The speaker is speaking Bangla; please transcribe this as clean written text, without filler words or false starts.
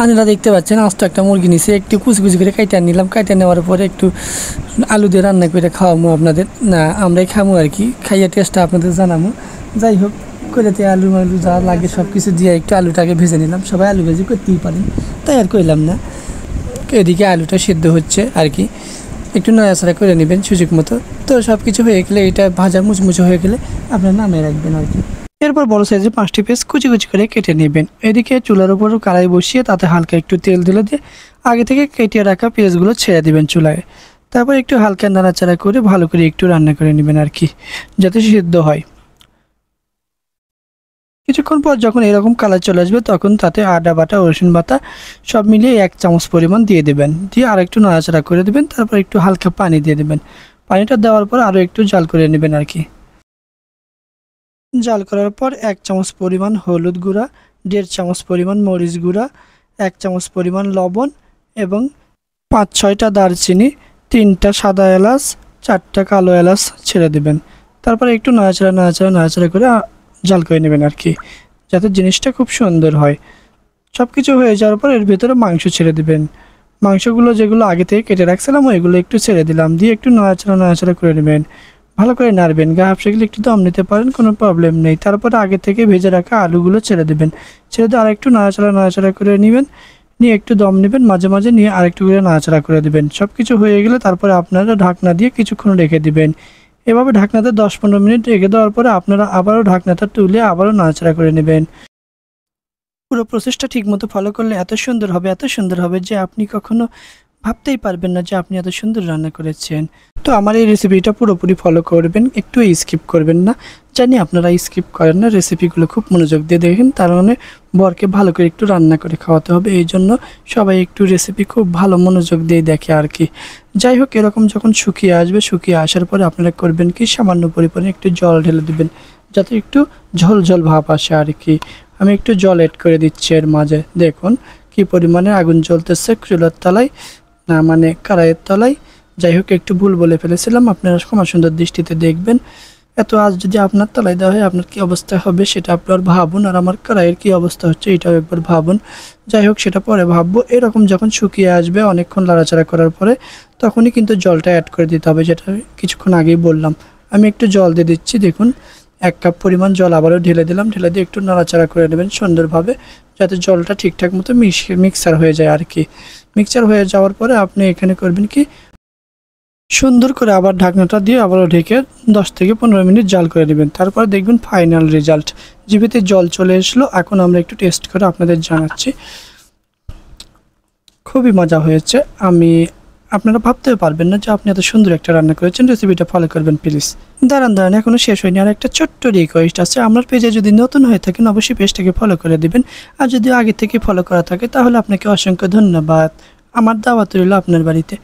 আপনারা দেখতে পাচ্ছেন আস্ত একটা মুরগি নিচে একটু কুচি কুচি করে কাইটা নিলাম, কাইটা নেওয়ার পরে একটু আলু দিয়ে রান্না করে খাওয়াবো আপনাদের, না আমরাই খামো আর কি, খাইয়া টেস্টটা আপনাদের জানাবো। যাই হোক, কইলাতে আলু মালু যা লাগে সব কিছু দিয়ে একটু আলুটাকে ভেজে নিলাম, সবাই আলু ভেজে করতেই পারেন, তাই আর কইলাম না। এদিকে আলুটা সিদ্ধ হচ্ছে আর কি, একটু নাড়াচাড়া করে নেবেন সুযোগ মতো। তো সব কিছু হয়ে গেলে, এটা ভাজা মুচমুচে হয়ে গেলে আপনার নামিয়ে রাখবেন আর কি। এরপর বড় সাইজের 5টি পিস কুচি কুচি করে কেটে নেবেন। এদিকে চুলার উপর কড়াই বসিয়ে তাতে হালকা একটু তেল ঢেলে দিয়ে আগে থেকে কেটে রাখা পেঁয়াজগুলো ছেড়ে দিবেন চুলায়। তারপর একটু হালকা নাড়াচাড়া করে ভালো করে একটু রান্না করে নেবেন আর কি, যাতে সিদ্ধ হয়। কিছুক্ষণ পর যখন এরকম কালার চলে আসবে তখন তাতে আদা বাটা, রসুন বাটা সব মিলিয়ে 1 চামচ পরিমাণ দিয়ে দেবেন, দিয়ে আর একটু নাড়াচাড়া করে দেবেন। তারপর একটু হালকা পানি দিয়ে দেবেন। পানিটা দেওয়ার পর আরও একটু জাল করে নেবেন আর কি। জাল করার পর 1 চামচ পরিমাণ হলুদ গুঁড়া, 1.5 চামচ পরিমাণ মরিচ গুঁড়া, 1 চামচ পরিমাণ লবণ এবং 5-6টা দারচিনি, 3টা সাদা এলাচ, 4টা কালো এলাচ ছেড়ে দেবেন। তারপর একটু নাড়াচাড়া করে জাল করে নেবেন আর কি, যাতে জিনিসটা খুব সুন্দর হয়। সব কিছু হয়ে যাওয়ার পর এর ভেতরে মাংস ছেড়ে দেবেন। মাংসগুলো যেগুলো আগে থেকে কেটে রাখছিলাম ওইগুলো একটু ছেড়ে দিলাম, দিয়ে একটু নাড়াচাড়া করে নেবেন। ভালো করে নাড়বেন, গা হাফসে গেলে একটু দম নিতে পারেন, কোনো প্রবলেম নেই। তারপরে আগে থেকে ভেজে রাখা আলুগুলো ছেড়ে দেবেন, ছেড়ে দিয়ে আরেকটু নাড়াচাড়া করে নেবেন, নিয়ে একটু দম নেবেন, মাঝে মাঝে নিয়ে আরেকটু করে নাড়াচাড়া করে দেবেন। সব কিছু হয়ে গেলে তারপরে আপনারা ঢাকনা দিয়ে কিছুক্ষণ রেখে দিবেন। এভাবে ঢাকনাতে 10-15 মিনিট রেখে দেওয়ার পরে আপনারা আবারও ঢাকনাটা তুলে আবারও নাড়াচাড়া করে নেবেন। পুরো প্রসেসটা ঠিকমতো ফলো করলে এত সুন্দর হবে যে আপনি কখনো ভাবতেই পারবেন না যে আপনি এত সুন্দর রান্না করেছেন। তো আমার এই রেসিপিটা পুরোপুরি ফলো করবেন, একটু স্কিপ করবেন না। জানি আপনারা স্কিপ করেন না, রেসিপিগুলো খুব মনোযোগ দিয়ে দেখেন, তার মানে বরকে ভালো করে একটু রান্না করে খাওয়াতে হবে, এই জন্য সবাই একটু রেসিপি খুব ভালো মনোযোগ দিয়ে দেখে আর কি। যাই হোক, এরকম যখন শুকিয়ে আসবে, শুকিয়ে আসার পরে আপনারা করবেন কি, সামান্য পরিমাণে একটু জল ঢেলে দেবেন, যাতে একটু ঝোল ঝোল ভাব আসে আর কি। আমি একটু জল এড করে দিচ্ছি এর মাঝে, দেখুন কি পরিমাণে আগুন জ্বলতেছে চুলার তলায়, না মানে কড়াইয়ের তলায়। যাই হোক, একটু ভুল বলে ফেলেছিলাম, আপনারা ক্ষমা সুন্দর দৃষ্টিতে দেখবেন। এত আজ যদি আপনার তলায় দেওয়া হয় আপনার কী অবস্থা হবে সেটা আপনার ভাবুন, আর আমার কড়াইয়ের কী অবস্থা হচ্ছে এটাও একবার ভাবুন। যাই হোক, সেটা পরে ভাববো। এরকম যখন শুকিয়ে আসবে অনেকক্ষণ লাড়াচাড়া করার পরে, তখনই কিন্তু জলটা অ্যাড করে দিতে হবে, যেটা কিছুক্ষণ আগেই বললাম। আমি একটু জল দিয়ে দিচ্ছি, দেখুন 1 কাপ পরিমাণ জল আবারও ঢেলে দিলাম, ঢেলে দিয়ে একটু নাড়াচাড়া করে নেবেন সুন্দরভাবে, যাতে জলটা ঠিকঠাক মতো মিক্সার হয়ে যায় আর কি। মিক্সচার হয়ে যাওয়ার পরে আপনি এখানে করবেন কি, সুন্দর করে আবার ঢাকনাটা দিয়ে আবারও ঢেকে 10 থেকে 15 মিনিট জাল করে নেবেন। তারপর দেখবেন ফাইনাল রেজাল্ট, জিভেতে জল চলে আসলো। এখন আমরা একটু টেস্ট করে আপনাদের জানাচ্ছি। খুবই মজা হয়েছে, আপনারা ভাবতেও পারবেন না যে আপনি এত সুন্দর একটা রান্না করেছেন। রেসিপিটা ফলো করবেন প্লিজ। দাঁড়ান, এখনো শেষ হয়নি, আর একটা ছোট্ট রিকোয়েস্ট আছে। আমার পেজে যদি নতুন হয়ে থাকেন অবশ্যই পেজটাকে ফলো করে দিবেন, আর যদি আগে থেকে ফলো করা থাকে তাহলে আপনাকে অসংখ্য ধন্যবাদ। আমার দাওয়াত রইল আপনার বাড়িতে।